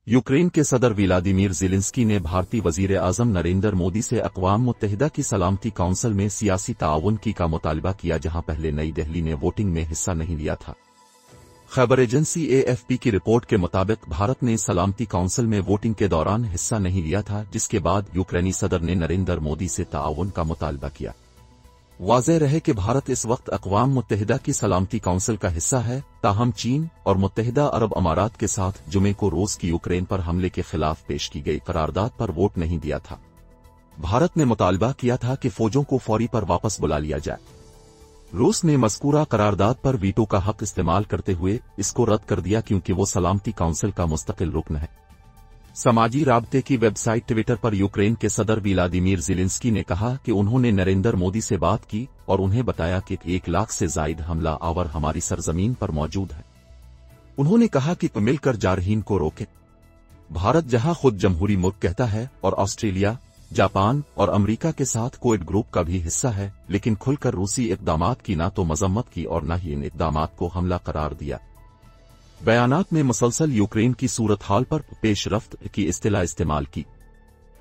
Ukraine के सदर Vladimir Zelensky ने भारतीय वज़ीर आज़म नरेंद्र मोदी से अक़वाम मुत्तहिदा की सलामती काउंसिल में सियासी ताआवुन का मुतालबा किया, जहां पहले नई दिल्ली ने वोटिंग में हिस्सा नहीं लिया था। खबर एजेंसी AFP की रिपोर्ट के मुताबिक भारत ने सलामती काउंसिल में वोटिंग के दौरान हिस्सा नहीं लिया था, जिसके बाद यूक्रेनी सदर ने नरेंद्र मोदी से ताआवुन का मुतालबा किया। वाज़ेह रहे कि भारत इस वक्त अक़वाम मुत्तहिदा की सलामती काउंसिल का हिस्सा है, ताहम चीन और मुत्तहिदा अरब अमारात के साथ जुमे को रूस की यूक्रेन पर हमले के खिलाफ पेश की गई करारदाद पर वोट नहीं दिया था। भारत ने मुतालबा किया था कि फौजों को फौरी पर वापस बुला लिया जाए। रूस ने मज़कूरा करारदाद पर वीटो का हक इस्तेमाल करते हुए इसको रद्द कर दिया, क्योंकि वो सलामती काउंसिल का मुस्तकिल रुकन है। समाजी राब्ते की वेबसाइट ट्विटर पर यूक्रेन के सदर व्लादिमीर ज़ेलेंस्की ने कहा कि उन्होंने नरेंद्र मोदी से बात की और उन्हें बताया कि 1 लाख से जायद हमला आवर हमारी सरजमीन पर मौजूद है। उन्होंने कहा कि मिलकर जारहीन को रोके। भारत जहां खुद जमहूरी मुल्क कहता है और ऑस्ट्रेलिया, जापान और अमेरिका के साथ कोविड ग्रुप का भी हिस्सा है, लेकिन खुलकर रूसी इक़दामात की ना तो मजम्मत की और न ही इन इक़दामात को हमला करार दिया। बयानात में मुसलसल यूक्रेन की सूरत हाल पर पेशरफ्त की इस्तिलाह इस्तेमाल की।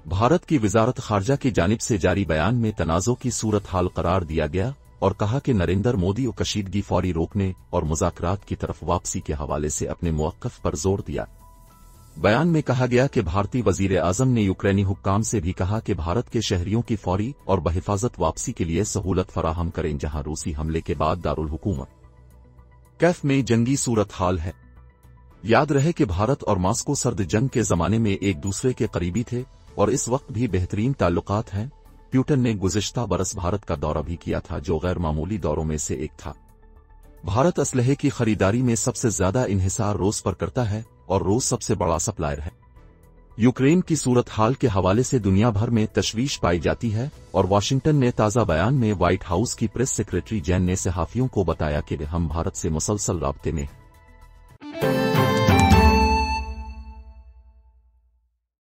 भारत की वजारत खारजा की जानिब से जारी बयान में तनाज़ो की सूरत हाल करार दिया गया और कहा कि नरेंद्र मोदी कशीदगी फौरी रोकने और मुज़ाकरात की तरफ वापसी के हवाले से अपने मौक़िफ़ पर जोर दिया। बयान में कहा गया कि भारतीय वज़ीर आज़म ने यूक्रेनी हुक्काम से भी कहा कि भारत के शहरियों की फौरी और बहिफाजत वापसी के लिए सहूलत फराहम करें, जहां रूसी हमले के बाद दारुल हुकूमत कैफ में जंगी सूरत हाल है। याद रहे कि भारत और मॉस्को सर्द जंग के जमाने में एक दूसरे के करीबी थे और इस वक्त भी बेहतरीन ताल्लुकात हैं। पुतिन ने गुज़िश्ता बरस भारत का दौरा भी किया था, जो गैर मामूली दौरों में से एक था। भारत असलहे की खरीदारी में सबसे ज्यादा इन्हिसार रूस पर करता है और रूस सबसे बड़ा सप्लायर है। यूक्रेन की सूरत हाल के हवाले से दुनिया भर में तशवीश पाई जाती है और वाशिंगटन ने ताज़ा बयान में व्हाइट हाउस की प्रेस सेक्रेटरी जैन ने सहाफ़ियों को बताया कि हम भारत से मुसलसल राब्ते में